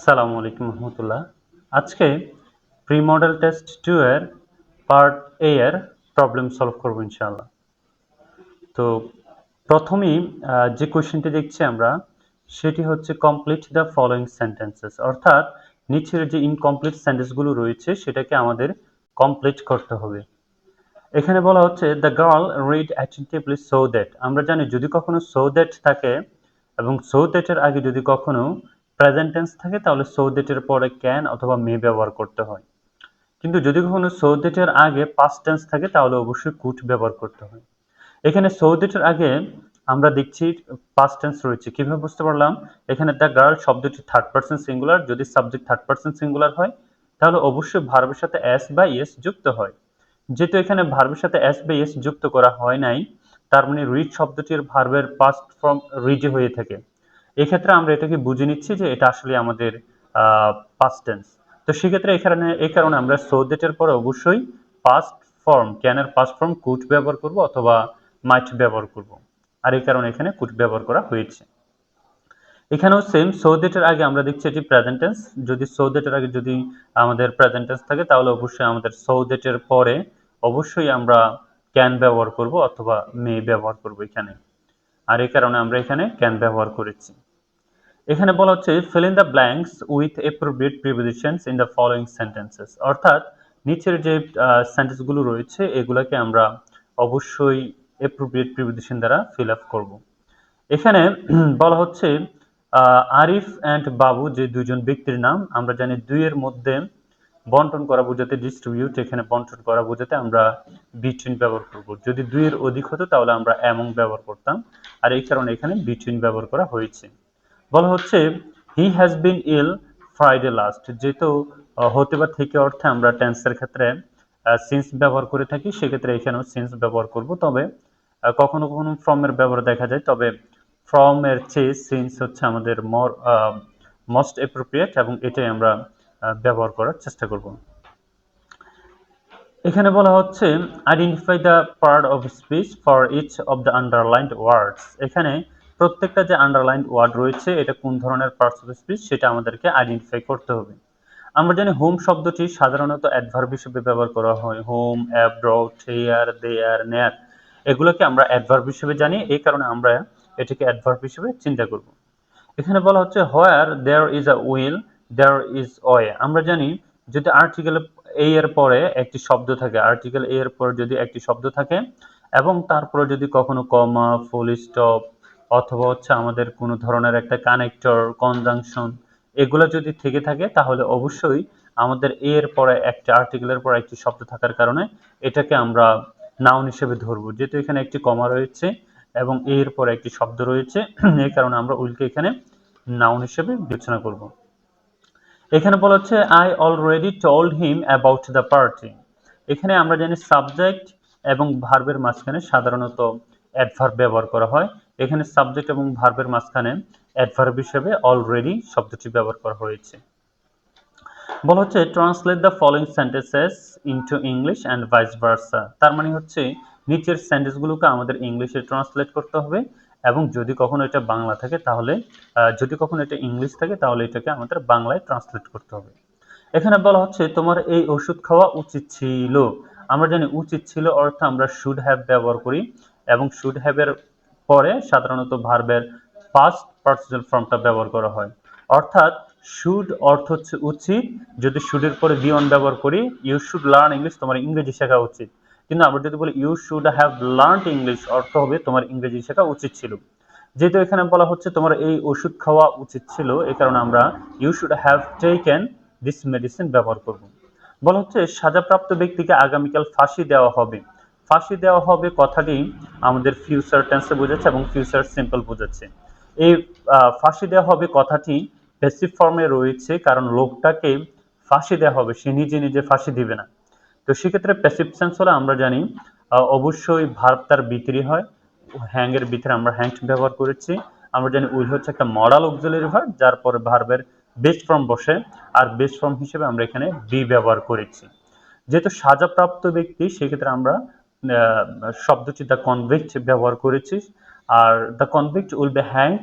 আসসালামু আলাইকুম রহমতুল্লাহ। আজকে প্রি মডেল টেস্ট 2 এর পার্ট এ এর প্রবলেম সলভ করব ইনশাআল্লাহ। তো প্রথমেই যে কোশ্চেনটি দেখছি আমরা সেটি হচ্ছে কমপ্লিট দ্য ফলোইং সেন্টেন্সেস, অর্থাৎ নিচের যে ইনকমপ্লিট সেন্টেন্সগুলো রয়েছে সেটাকে আমাদের কমপ্লিট করতে হবে। এখানে বলা হচ্ছে the girl read attentively so that. আমরা জানি যদি কখনো সো দ্যাট থাকে এবং সো দ্যাট এর আগে যদি কখনো প্রেজেন্ট টেন্স থাকে তাহলে সো দ্যাট এর পরে ক্যান অথবা মে ব্যবহার করতে হয়। কিন্তু যদি কখনো সো দ্যাট এর আগে পাস্ট টেন্স থাকে তাহলে অবশ্যই কুড ব্যবহার করতে হয়। এখানে সো দ্যাট এর আগে আমরা দেখছি পাস্ট টেন্স রয়েছে। কিভাবে বুঝতে পারলাম? এখানে দ্য গার্ল শব্দটি থার্ড পারসন সিঙ্গুলার, যদি সাবজেক্ট থার্ড পারসন সিঙ্গুলার হয় তাহলে অবশ্যই ভার্বের সাথে এস বা ইএস যুক্ত হয়। যেহেতু এখানে ভার্বের সাথে এস বা ইএস যুক্ত করা হয় নাই, তার মানে রিড শব্দটির ভার্বের পাস্ট ফর্ম রিডই হয়ে থাকে। এক্ষেত্রে আমরা এটাকে বুঝে নিচ্ছি যে এটা আসলে আমাদের পাস্ট টেন্স। তো সেক্ষেত্রে এই কারণে আমরা সো দ্যাট এর পরে অবশ্যই পাস্ট ফর্ম ক্যানের পাস্ট ফর্ম কুড ব্যবহার করব অথবা মাইট ব্যবহার করব। আর এই কারণে এখানে কুড ব্যবহার করা হয়েছে। এখানেও সেম সো দ্যাট এর আগে আমরা দেখছি এটি প্রেজেন্ট টেন্স। যদি সো দ্যাট এর আগে যদি আমাদের প্রেজেন্ট টেন্স থাকে তাহলে অবশ্যই আমাদের সো দ্যাট এর পরে অবশ্যই আমরা ক্যান ব্যবহার করব অথবা মে ব্যবহার করব এখানে। আর এই কারণে আমরা এখানে ক্যান ব্যবহার করেছি। এখানে বলা হচ্ছে fill in the blanks with appropriate prepositions in the following sentences, অর্থাৎ নিচের যে সেন্টেন্সগুলো রয়েছে এগুলাকে আমরা অবশ্যই appropriate preposition দ্বারা fill up করব। এখানে বলা হচ্ছে আরিফ অ্যান্ড বাবু যে দুজন ব্যক্তির নাম, আমরা জানি দুইয়ের মধ্যে বন্টন করা বোঝাতে ডিস্ট্রিবিউট, এখানে বন্টন করা বোঝাতে আমরা বিটুইন ব্যবহার করব। যদি দুইয়ের অধিক হতো তাহলে আমরা অ্যামং ব্যবহার করতাম, আর এই কারণে এখানে বিটুইন ব্যবহার করা হয়েছে। বলা হচ্ছে he has been ill Friday last, যেহেতু হতে বা থেকে অর্থে আমরা টেন্সের ক্ষেত্রে সিন্স ব্যবহার করে থাকি, সেক্ষেত্রে এখানেও সিন্স ব্যবহার করব। তবে কখনো কখনো ফ্রম এর ব্যবহার দেখা যায়, তবে ফ্রম এর চেয়ে সিন্স হচ্ছে আমাদের মোস্ট অ্যাপ্রোপ্রিয়েট এবং এটাই আমরা ব্যবহার করার চেষ্টা করব। এখানে বলা হচ্ছে identify the part of speech for each of the underlined words. এখানে প্রত্যেকটা যে আন্ডারলাইন্ড ওয়ার্ড রয়েছে এটা কোন ধরনের পার্টস অফ স্পিচ সেটা আমাদেরকে আইডেন্টিফাই করতে হবে। আমরা জানি হোম শব্দটি সাধারণত অ্যাডভার্ব হিসেবে ব্যবহার করা হয়। হোম, অ্যাব্রড, হেয়ার, দেয়ার, নেয়ার এগুলোকে আমরা অ্যাডভার্ব হিসেবে জানি, এই কারণে আমরা এটাকে অ্যাডভার্ব হিসেবে চিন্তা করব। এখানে বলা হচ্ছে where there is a will there is way. আমরা জানি যদি আর্টিকেল এ এর পরে একটি শব্দ থাকে, আর্টিকেল এ এর পরে যদি একটি শব্দ থাকে এবং তারপরে যদি কখনো কমা, ফুল স্টপ অথবা হচ্ছে আমাদের কোনো ধরনের একটা কানেক্টর, কনজাংশন এগুলো যদি থেকে থাকে তাহলে অবশ্যই আমাদের এ এর পরে একটা আর্টিকেলের পরে একটি শব্দ থাকার কারণে এটাকে আমরা নাউন হিসেবে ধরবো। যেহেতু এখানে একটি কমা রয়েছে এবং এর পরে একটি শব্দ রয়েছে এই কারণে আমরা উইলকে এখানে নাউন হিসেবে বিবেচনা করব। এখানে বলা হচ্ছে I already told him about the party. এখানে আমরা জানি সাবজেক্ট এবং ভার্বের মাঝখানে সাধারণত অ্যাডভার্ব ব্যবহার করা হয়। এখানে সাবজেক্ট এবং ভার্বের মাঝখানে অ্যাডভার্ব হিসেবে অলরেডি শব্দটি ব্যবহার করা হয়েছে। বলা হচ্ছে translate the following sentences into English and vice versa. তার মানে হচ্ছে নিচের সেন্টেন্সগুলোকে আমাদের ইংলিশে ট্রান্সলেট করতে হবে এবং যদি কখনো এটা বাংলা থাকে তাহলে যদি কখনো এটা ইংলিশ থাকে তাহলে এটাকে আমাদের বাংলায় ট্রান্সলেট করতে হবে। এখানে বলা হচ্ছে তোমার এই ওষুধ খাওয়া উচিত ছিল। আমরা জানি উচিত ছিল অর্থ আমরা শুড হ্যাভ ব্যবহার করি এবং শুড হ্যাভ এর পরে সাধারণত ভার্বের পাস্ট পার্টিসিপাল ফর্মটা ব্যবহার করা হয়। অর্থাৎ শুড অর্থ হচ্ছে উচিত, যদি শুডের পরে বি অন ব্যবহার করি ইউ শুড লার্ন ইংলিশ, তোমার ইংরেজি শেখা উচিত। কিন্তু আমরা যদি বলি you should have learned English অর্থ হবে তোমার ইংরেজি শেখা উচিত ছিল। যেহেতু এখানে বলা হচ্ছে তোমার এই ওষুধ খাওয়া উচিত ছিল, এই কারণে আমরা you should have taken this medicine ব্যবহার করব। বলা হচ্ছে সাজাপ্রাপ্ত ব্যক্তিকে আগামীকাল ফাঁসি দেওয়া হবে। ফাঁসি দেওয়া হবে কথাটি আমাদের ফিউচার টেন্সে বোঝাচ্ছে এবং ফিউচার সিম্পল বোঝাচ্ছে। এই ফাঁসি দেওয়া হবে কথাটি প্যাসিভ ফর্মে রয়েছে, কারণ লোকটাকে ফাঁসি দেওয়া হবে, সে নিজে নিজে ফাঁসি দিবে না। তো সেক্ষেত্রে প্যাসিভ সেন্স হলে আমরা জানি অবশ্যই ভার্ব তার ভিতরে হয়। হ্যাং এর ভিতরে আমরা হ্যাংড ব্যবহার করেছি। আমরা জানি উইল হচ্ছে একটা মডাল অক্সিলারি ভার্ব যার পরে ভার্বের বেস ফর্ম বসে, আর বেস ফর্ম হিসেবে আমরা এখানে বি ব্যবহার করেছি। যেহেতু সাজাপ্রাপ্ত ব্যক্তি সেক্ষেত্রে আমরা শব্দটি দ্য কনভিক্ট ব্যবহার করেছি, are the convict will be hanged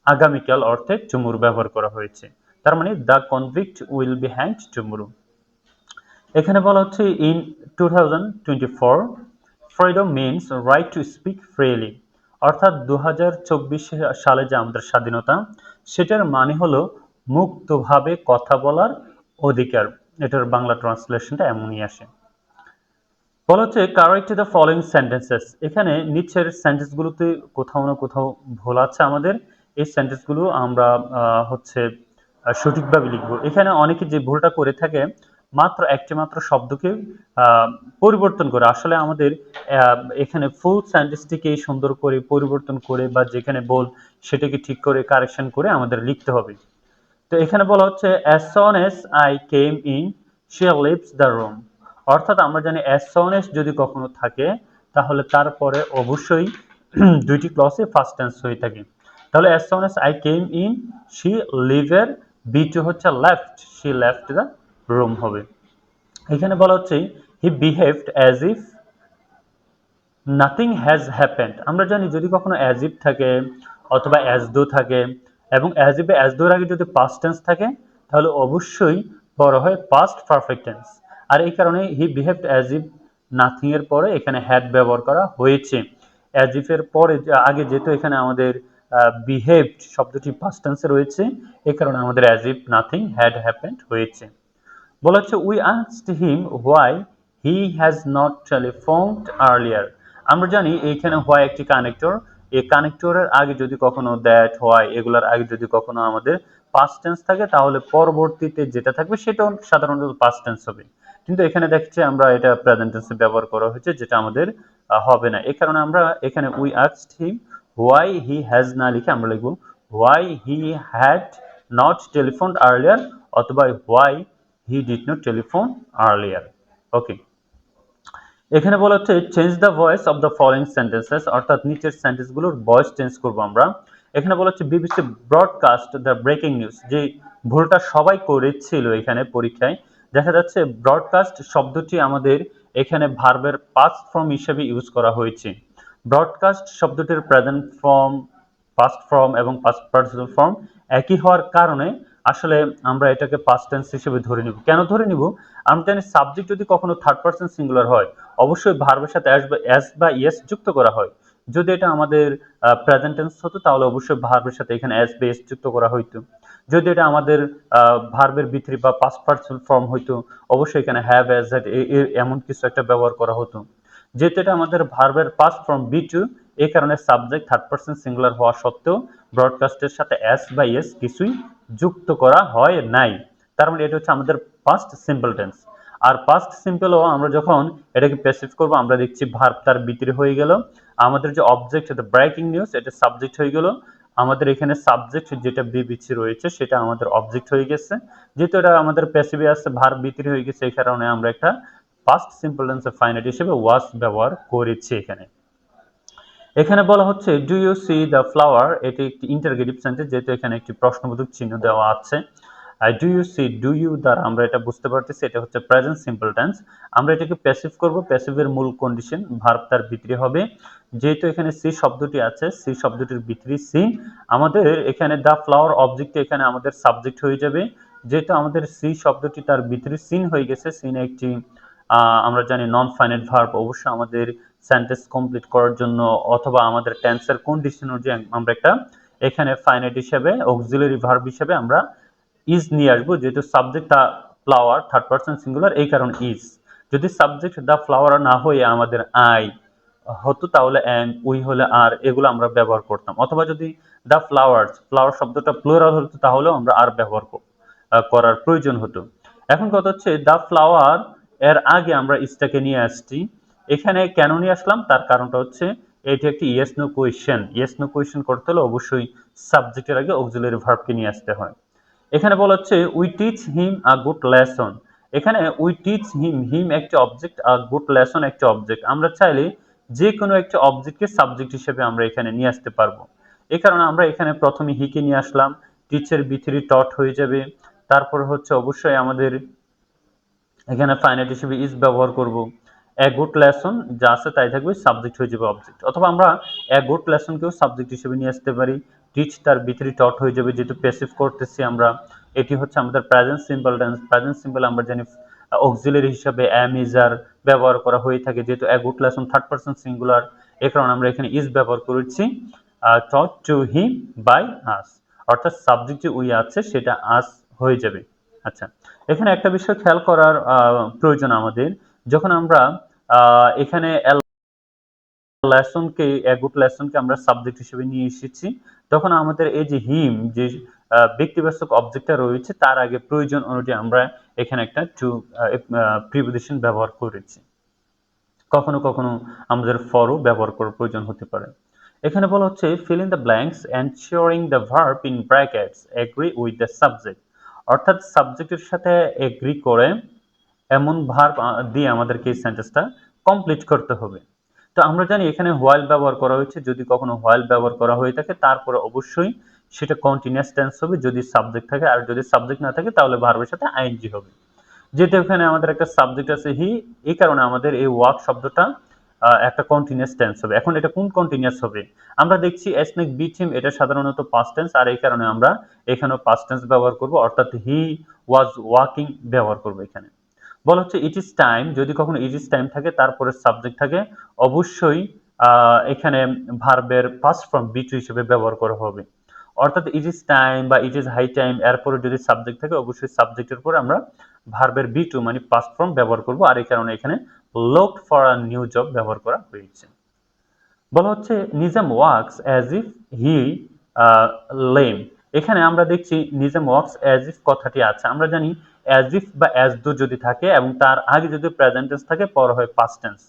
আগামীকাল অর্থে টুমুর ব্যবহার করা হয়েছে। তার মানে the convict will be hanged tomorrow. এখানে বলা হচ্ছে in 2024 freedom means right to speak freely, অর্থাৎ 2024 সালে যে আমাদের স্বাধীনতা, সেটার মানে হলো মুক্তভাবে কথা বলার অধিকার। এটার বাংলা ট্রান্সলেশনটা এমনই আসে। বলা হচ্ছে কারেক্ট দ্য ফলোইং সেন্টেন্সেস। এখানে নিচের সেন্টেন্সগুলোতে কোথাও না কোথাও ভুল আছে আমাদের। এই সেন্টেন্সগুলো আমরা হচ্ছে সঠিকভাবে লিখব। এখানে অনেকে যে ভুলটা করে থাকে, মাত্র একটি মাত্র শব্দকে আহ, পরিবর্তন করে। আসলে আমাদের এখানে ফুল সেন্টেন্সটিকে সুন্দর করে পরিবর্তন করে বা যেখানে ভুল সেটাকে ঠিক করে কারেকশন করে আমাদের লিখতে হবে। তো এখানে বলা হচ্ছে as soon as I came in she leaves the room, অর্থাৎ আমরা জানি as soon as যদি কখনো থাকে তাহলে তারপরে অবশ্যই দুইটি ক্লজে ফার্স্ট টেন্স হয়ে থাকে। তাহলে as soon as I came in she leave এর be2 হচ্ছে left, she left the room হবে। এখানে বলা হচ্ছে he behaved as if nothing has happened. আমরা জানি যদি কখনো অ্যাজ ইফ থাকে অথবা অ্যাজ দো থাকে এবং অ্যাজ ইফে অ্যাজ দোর আগে যদি পাস্ট টেন্স থাকে তাহলে অবশ্যই বড় হয় পাস্ট পারফেক্ট টেন্স। আর এই কারণে হি বিহেভড অ্যাজ ইফ নাথিং এর পরে এখানে হ্যাড ব্যবহার করা হয়েছে। অ্যাজ ইফ এর পরে আগে যেহেতু এখানে আমাদের বিহেভড শব্দটি পাস্ট টেন্সে রয়েছে, এই কারণে আমাদের as if nothing had happened হয়েছে। বলা হচ্ছে we asked him why he has not telephoned earlier. আমরা জানি এইখানে হোয়াই একটি কানেক্টর। এই কানেক্টরের আগে যদি কখনো দ্যাট, হোয়াই এগুলোর আগে যদি কখনো আমাদের পাস্ট টেন্স থাকে তাহলে পরবর্তীতে যেটা থাকবে সেটাও সাধারণত পাস্ট টেন্স হবে। কিন্তু এখানে দেখছি আমরা এটা প্রেজেন্ট টেন্সে ব্যবহার করা হয়েছে, যেটা আমাদের হবে না। এই কারণে আমরা এখানে we asked him why he has না লিখে আমরা লিখব why he had not telephoned earlier অথবা why he did not telephone earlier. Okay, এখানে বলা হচ্ছে change the voice of the following sentences, অর্থাৎ নিচের সেন্টেন্সগুলোর ভয়েস চেঞ্জ করব আমরা। এখানে বলা হচ্ছে BBC broadcast the breaking news. যে ভুলটা সবাই করেছিল এখানে পরীক্ষায়, দেখা যাচ্ছে ব্রডকাস্ট শব্দটি আমাদের এখানে ভার্বের পাস্ট ফর্ম হিসেবে ইউজ করা হয়েছে। ব্রডকাস্ট শব্দটির প্রেজেন্ট ফর্ম, পাস্ট ফর্ম এবং পাস্ট পার্টিসিপল ফর্ম একই হওয়ার কারণে আসলে আমরা এটাকে পাস্ট টেন্স হিসেবে ধরে নিব। কেন ধরে নিব? আমরা জানি সাবজেক্ট যদি কখনো থার্ড পারসন সিঙ্গুলার হয় অবশ্যই ভার্বের সাথে অ্যাস বা ইয়েস যুক্ত করা হয়। যদি এটা আমাদের প্রেজেন্ট টেন্স হতো তাহলে অবশ্যই ভার্বের সাথে এখানে অ্যাস বা ইয়েস যুক্ত করা হইতো। যদি এটা আমাদের ভার্বের ভিতরে বা পাস্ট পার্টিসিপল ফর্ম হইতো অবশ্যই এখানে হ্যাভ, হ্যাজ, হ্যাড এমন কিছু একটা ব্যবহার করা হতো। যেহেতু এটা আমাদের ভার্বের পাস্ট ফর্ম বি2, এই কারণে সাবজেক্ট থার্ড পারসন সিঙ্গুলার হওয়া সত্ত্বেও ব্রডকাস্টের সাথে অ্যাস বা ইয়েস কিছুই যুক্ত করা হয় নাই। তার মানে এটা হচ্ছে আমাদের পাস্ট সিম্পল টেন্স। আর পাস্ট সিম্পলও আমরা যখন এটাকে প্যাসিভ করব আমরা দেখছি ভার্ব তার ভিতরে হয়ে গেল, আমাদের যে অবজেক্ট দ্য ব্রেকিং নিউজ এটা সাবজেক্ট হয়ে গেল, আমাদের এখানে সাবজেক্ট যেটা বিবিসি রয়েছে সেটা আমাদের অবজেক্ট হয়ে গেছে। যেহেতু এটা আমাদের প্যাসিভে আছে ভার্ব ভিতরে হয়ে গেছে, এই কারণে আমরা একটা পাস্ট সিম্পল টেন্সের ফাইনাইট হিসেবে ওয়াজ ব্যবহার করেছি এখানে। এখানে বলা হচ্ছে do you see the flower, এটি একটি ইন্টারগেটিভ সেন্টেন্স, যেহেতু এখানে একটি প্রশ্নবোধক চিহ্ন দেওয়া আছে। Do you see, do you দ্বারা আমরা এটা বুঝতে পারতেছি এটা হচ্ছে প্রেজেন্ট সিম্পল টেন্স। আমরা এটাকে প্যাসিভ করব, প্যাসিভের মূল কন্ডিশন ভার্ব তার ভিতরে হবে। যেহেতু এখানে সি শব্দটি আছে, সি শব্দটির ভিতরে সিন, আমাদের এখানে দ্য ফ্লাওয়ার অবজেক্ট এখানে আমাদের সাবজেক্ট হয়ে যাবে। যেহেতু আমাদের সি শব্দটি তার ভিতরে সিন হয়ে গেছে, সিন একটি আমরা জানি নন ফাইনাইট ভার্ব, অবশ্যই আমাদের সেন্টেন্স কমপ্লিট করার জন্য অথবা আমাদের টেন্সের কন্ডিশন অনুযায়ী আমরা একটা এখানে ফাইনাইট হিসেবে অক্সিলারি ভার্ব হিসেবে আমরা ইজ নিয়ে আসবো। যেহেতু subject the flower third person singular, এই কারণে ইজ। যদি সাবজেক্ট দ্য ফ্লাওয়ার না হয়ে আমাদের আই হতো তাহলে এন্ড, উই হলে আর, এগুলো আমরা ব্যবহার করতাম। অথবা যদি দ্য ফ্লাওয়ার্স, ফ্লাওয়ার শব্দটা প্লুরাল হতো তাহলেও আমরা আর ব্যবহার করার প্রয়োজন হতো। এখন কথা হচ্ছে দ্য ফ্লাওয়ার এর আগে আমরা ইজটাকে নিয়ে আসছি। এখানে কেন নিয়ে আসলাম তার কারণটা হচ্ছে এটি একটি yes no question. Yes no question করতে হলে অবশ্যই সাবজেক্টের আগে অক্সিলারি ভার্বকে নিয়ে আসতে হয়। এখানে বলা হচ্ছে we teach him a good lesson. এখানে উই টিচ হিম, হিম একটি অবজেক্ট আর গুড লেসন একটি অবজেক্ট। আমরা চাইলে যে কোনো একটি অবজেক্টকে সাবজেক্ট হিসেবে আমরা এখানে নিয়ে আসতে পারবো। এই কারণে আমরা এখানে প্রথমে হিকে নিয়ে আসলাম, টিচের বি3 টট হয়ে যাবে। তারপর হচ্ছে অবশ্যই আমাদের এখানে ফাইনাইট হিসেবে ইজ ব্যবহার করব। এ গুড লেসন যা আছে তাই থাকবে, সাবজেক্ট হয়ে যাবে অবজেক্ট। অথবা আমরা এ গুড লেসনকেও সাবজেক্ট হিসেবে নিয়ে আসতে পারি, টিচ তার ভিতরে টট হয়ে যাবে যেহেতু প্যাসিভ করতেছি আমরা। এটি হচ্ছে আমাদের present simple tense. Present simple আমরা জানি অক্সিলারি হিসাবে am is are ব্যবহার করা হয়ে থাকে, যেহেতু a good lesson third person singular, এই কারণে আমরা এখানে ইজ ব্যবহার করেছি। taught to him by us, অর্থাৎ সাবজেক্ট যে উই আছে সেটা আস হয়ে যাবে। আচ্ছা, এখানে একটা বিষয় খেয়াল করার প্রয়োজন আমাদের, যখন আমরা এখানে লেসনকে গুড লেসনকে আমরা সাবজেক্ট হিসেবে নিয়ে এসেছি, তখন আমাদের এই যে হিম যে ব্যক্তিবাচক অবজেক্টটা রয়েছে তার আগে প্রয়োজন অনুযায়ী আমরা এখানে একটা টু প্রিপোজিশন ব্যবহার করেছি। কখনো কখনো আমাদের ফরও ব্যবহার করার প্রয়োজন হতে পারে। এখানে বলা হচ্ছে fill in the blanks ensuring the verb in brackets agree with the subject, অর্থাৎ সাবজেক্টের সাথে এগ্রি করে এমন ভার্ব দিয়ে আমাদেরকে এই সেন্টেন্সটা কমপ্লিট করতে হবে। তো আমরা জানি এখানে হোয়াইল ব্যবহার করা হয়েছে, যদি কখনো হোয়াইল ব্যবহার করা হয়ে থাকে তারপরে অবশ্যই সেটা কন্টিনিউয়াস টেন্স হবে যদি সাবজেক্ট থাকে, আর যদি সাবজেক্ট না থাকে তাহলে ভার্বের সাথে আইএনজি হবে। যেহেতু এখানে আমাদের একটা সাবজেক্ট আছে হি, এই কারণে আমাদের এই ওয়ার্ক শব্দটা একটা কন্টিনিউয়াস টেন্স হবে। এখন এটা কোন কন্টিনিউয়াস হবে? আমরা দেখছি স্নেক বিট হিম, এটা সাধারণত পাস্ট টেন্স, আর এই কারণে আমরা এখানেও পাস্ট টেন্স ব্যবহার করব, অর্থাৎ হি ওয়াজ ওয়াকিং ব্যবহার করব। এখানে বলা হচ্ছে ইট ইজ টাইম, যদি কখনো ইট ইজ টাইম থাকে তারপরে সাবজেক্ট থাকে, অবশ্যই এখানে ভার্বের পাস্ট ফর্ম বি টু হিসেবে ব্যবহার করা হবে। অর্থাৎ ইট ইজ টাইম বা ইট ইজ হাই টাইম এরপরে যদি সাবজেক্ট থাকে অবশ্যই সাবজেক্টের পরে আমরা ভার্বের বি টু মানে পাস্ট ফর্ম ব্যবহার করব, আর এই কারণে এখানে looked for a new job ব্যবহার করা হয়েছে। বলা হচ্ছে Nizam works as if he lame, এখানে আমরা দেখছি নিজাম ওয়ার্কস অ্যাজ ইফ কথাটি আছে। আমরা জানি অ্যাজ ইফ বা অ্যাজ দো যদি থাকে এবং তার আগে যদি প্রেজেন্ট টেন্স থাকে পরে হয় পাস্ট টেন্স,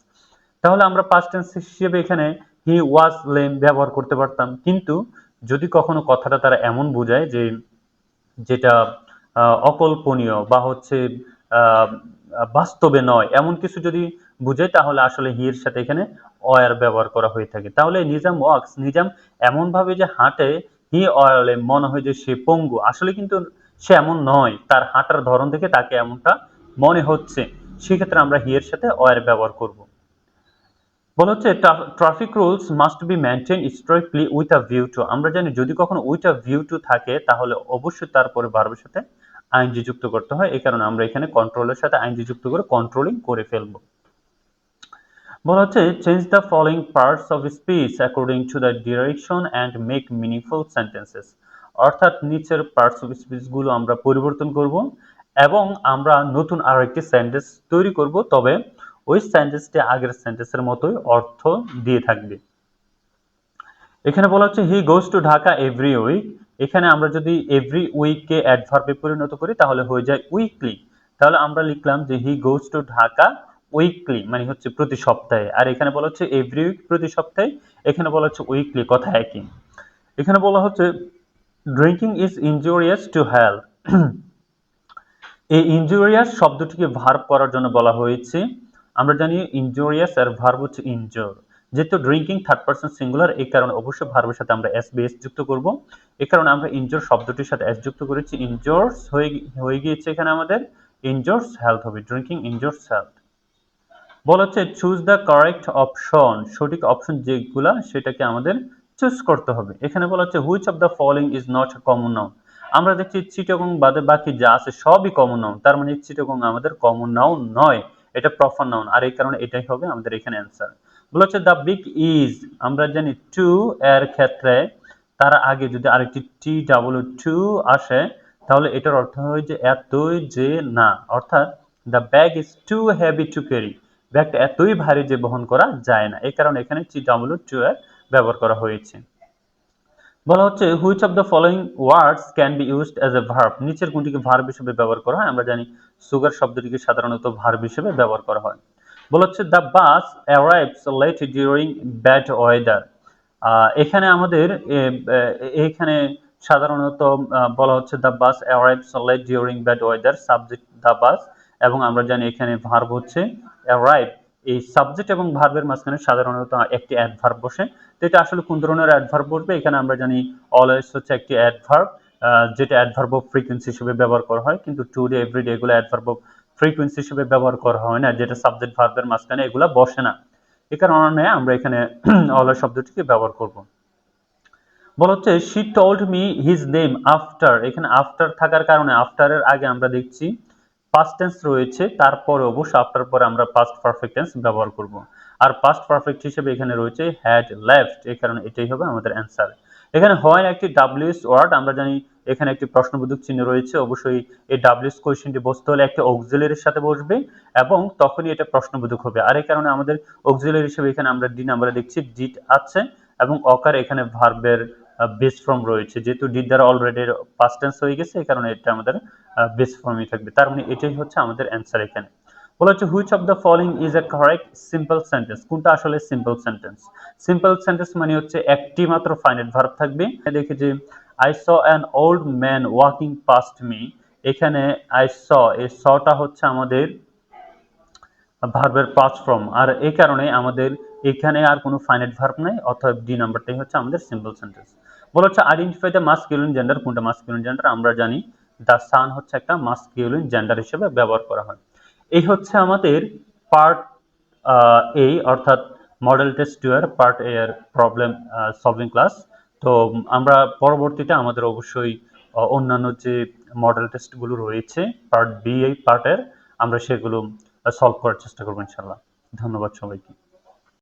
তাহলে আমরা পাস্ট টেন্স হিসেবে এখানে হি ওয়াজ লেম ব্যবহার করতে পারতাম। কিন্তু যদি কখনো কথাটা তারা এমন বোঝায় যে যেটা অকল্পনীয় বা হচ্ছে বাস্তবে নয় এমন কিছু যদি বুঝে, তাহলে আসলে হি এর সাথে এখানে ওয়ার ব্যবহার করা হয়ে থাকে। তাহলে নিজাম ওয়াক্স, নিজাম এমন ভাবে যে হাঁটে, হি অয়ালে মনে হয় যে সে পঙ্গু, আসলে কিন্তু সে এমন নয়, তার হাঁটার ধরন থেকে তাকে এমনটা মনে হচ্ছে, সেক্ষেত্রে আমরা হি এর সাথে ওয়ার ব্যবহার করব। বলা হচ্ছে traffic rules must be maintain strictly with a view to, আমরা জানি যদি কখনো উইথ আ ভিউ টু থাকে তাহলে অবশ্যই তারপরে ভার্বের সাথে আইএনজি যুক্ত করতে হয়, এই কারণে আমরা এখানে কন্ট্রোলের সাথে আইএনজি যুক্ত করে কন্ট্রোলিং করে ফেলবো। বলা হচ্ছে change the following parts of speech according to the direction and make meaningful sentences, অর্থাৎ নিচের পার্টস অফ স্পিচ গুলো আমরা পরিবর্তন করব এবং আমরা নতুন আরেকটি সেন্টেন্স তৈরি করব, তবে ওই সেন্টেন্সটি আগের সেন্টেন্সের মতোই অর্থ দিয়ে থাকবে। এখানে বলা হচ্ছে he goes to Dhaka every week, এখানে আমরা যদি এভরি উইককে অ্যাডভার্বে পরিণত করি তাহলে হয়ে যায় উইকলি, তাহলে আমরা লিখলাম যে হি গোজ টু ঢাকা উইকলি মানে হচ্ছে প্রতি সপ্তাহে, আর এখানে বলা হচ্ছে এভরি উইক প্রতি সপ্তাহে, এখানে বলা হচ্ছে উইকলি, কথা একই। এখানে বলা হচ্ছে drinking is injurious to health, এই ইনজুরিয়াস শব্দটিকে ভার্ব করার জন্য বলা হয়েছে। আমরা জানি ইনজুরিয়াস এর ভার্ব হচ্ছে ইনজোর, যেহেতু ড্রিঙ্কিং থার্ড পারসন সিঙ্গুলার এই কারণে অবশ্যই ভার্বের সাথে আমরা এস বেস যুক্ত করব, এই কারণে আমরা ইনজোর শব্দটির সাথে এস যুক্ত করেছি, ইনজোর্স হয়ে গিয়েছে, এখানে আমাদের ইনজোর্স হেলথ হবে, ড্রিঙ্কিং ইনজোর্স হেলথ। বলা হচ্ছে চুজ দ্য কারেক্ট অপশন, সঠিক অপশন যেগুলা সেটাকে আমাদের চুজ করতে হবে। এখানে বলা হচ্ছে which of the following is not a common noun, আমরা দেখছি চিটাগং বাদে বাকি যা আছে সবই কমন নাউন, তার মানে চিটাগং আমাদের কমন নাউন নয়, এটা প্রপার নাউন, আর এই কারণে এটাই হবে আমাদের এখানে অ্যান্সার। বলা হচ্ছে দ্য বিগ ইজ, আমরা জানি টু এর ক্ষেত্রে তার আগে যদি আরেকটি টি ডাবল টু আসে তাহলে এটার অর্থ হয় যে এতই যে না, অর্থাৎ the bag is too heavy to carry, ব্যাগটা এতই ভারী যে বহন করা যায় না, এই কারণে এখানে টি ডাবল টু এর ব্যবহার করা হয়েছে। বলা হচ্ছে which of the following words can be used as a verb, নিচের কোনটিকে ভার্ব হিসেবে ব্যবহার করা হয়, আমরা জানি সুগার শব্দটিকে সাধারণত ভার্ব হিসেবে ব্যবহার করা হয়। বলা হচ্ছে the bus arrives late during bad weather, এখানে আমাদের এখানে সাধারণত বলা হচ্ছে the bus arrives late during bad weather, subject the bus এবং আমরা জানি এখানে ভার্ব হচ্ছে অ্যারাইভ, এই সাবজেক্ট এবং ভার্বের মাঝখানে সাধারণত একটি অ্যাডভার্ব বসে, তো এটা আসলে কোন ধরনের অ্যাডভার্ব বসবে, এখানে আমরা জানি অলওয়েজ হচ্ছে একটি অ্যাডভার্ব, যেটা অ্যাডভার্ব অফ ফ্রিকোয়েন্সি হিসেবে ব্যবহার করা হয়, কিন্তু টুডে এভরিডে এগুলো অ্যাডভার্ব অফ ফ্রিকোয়েন্সি হিসেবে ব্যবহার করা হয় না, যেটা সাবজেক্ট ভার্বের মাঝখানে এগুলা বসে না, এই কারণে আমরা এখানে অলওয়েজ শব্দটিকে ব্যবহার করব। বলা হচ্ছে she told me his name after, এখানে আফটার থাকার কারণে আফটারের আগে আমরা দেখছি পাস্ট টেন্স রয়েছে, তারপরে অবশ্য আফটার পরে আমরা পাস্ট পারফেক্ট টেন্স ব্যবহার করব। আর পাস্ট পারফেক্ট হিসেবে এখানে রয়েছে হ্যাড লেফট, এই কারণে এটাই হবে আমাদের অ্যান্সার। এখানে হয় একটি ডাব্লিউএস ওয়ার্ড, আমরা জানি এখানে একটি প্রশ্নবোধক চিহ্ন রয়েছে, অবশ্যই এই ডাব্লিউএস কোয়েশ্চেনটি বসতে হলে একটি অক্সিলারির সাথে বসবে এবং তখনই এটা প্রশ্নবোধক হবে। আর এই কারণে আমাদের অক্সিলারি হিসেবে এখানে আমরা ডি নাম্বারে দেখছি ডিড আছে এবং অকার এখানে ভার্বের বেস ফর্ম রয়েছে, যেহেতু ডিড দ্বারা অলরেডি পাস্ট টেন্স হয়ে গেছে, এই কারণে এটা আমাদের বেস ফর্মই থাকবে। তার মানে এটাই হচ্ছে আমাদের অ্যান্সার। এখানে বলা হচ্ছে which of the following is a correct simple sentence, কোনটা আসলে সিম্পল সেন্টেন্স। সিম্পল সেন্টেন্স মানে হচ্ছে একটি মাত্র ফাইনাইট ভার্ব থাকবে। দেখি যে I saw an old man walking past me, এখানে আই স, এই সটা হচ্ছে আমাদের ভার্বের পাস্ট ফর্ম, আর এই কারণে আমাদের এখানে আর কোনো ফাইনাইট ভার্ব নাই, অতএব ডি নাম্বারটাই হচ্ছে আমাদের সিম্পল সেন্টেন্স। বলা হচ্ছে আইডেন্টিফাই দ্য মাস্কুলিন জেন্ডার, কোনটা মাস্কুলিন জেন্ডার, আমরা জানি দ্য সান হচ্ছে একটা মাস্কুলিন জেন্ডার হিসেবে ব্যবহার করা হয়। এই হচ্ছে আমাদের পার্ট এ, অর্থাৎ মডেল টেস্ট 2 এর পার্ট এ এর প্রবলেম সলভিং ক্লাস। তো আমরা পরবর্তীতে আমাদের অবশ্যই অন্যান্য যে মডেল টেস্টগুলো রয়েছে পার্ট বি এই পার্টের, আমরা সেগুলো সলভ করার চেষ্টা করবো ইনশাল্লাহ। ধন্যবাদ সবাইকে।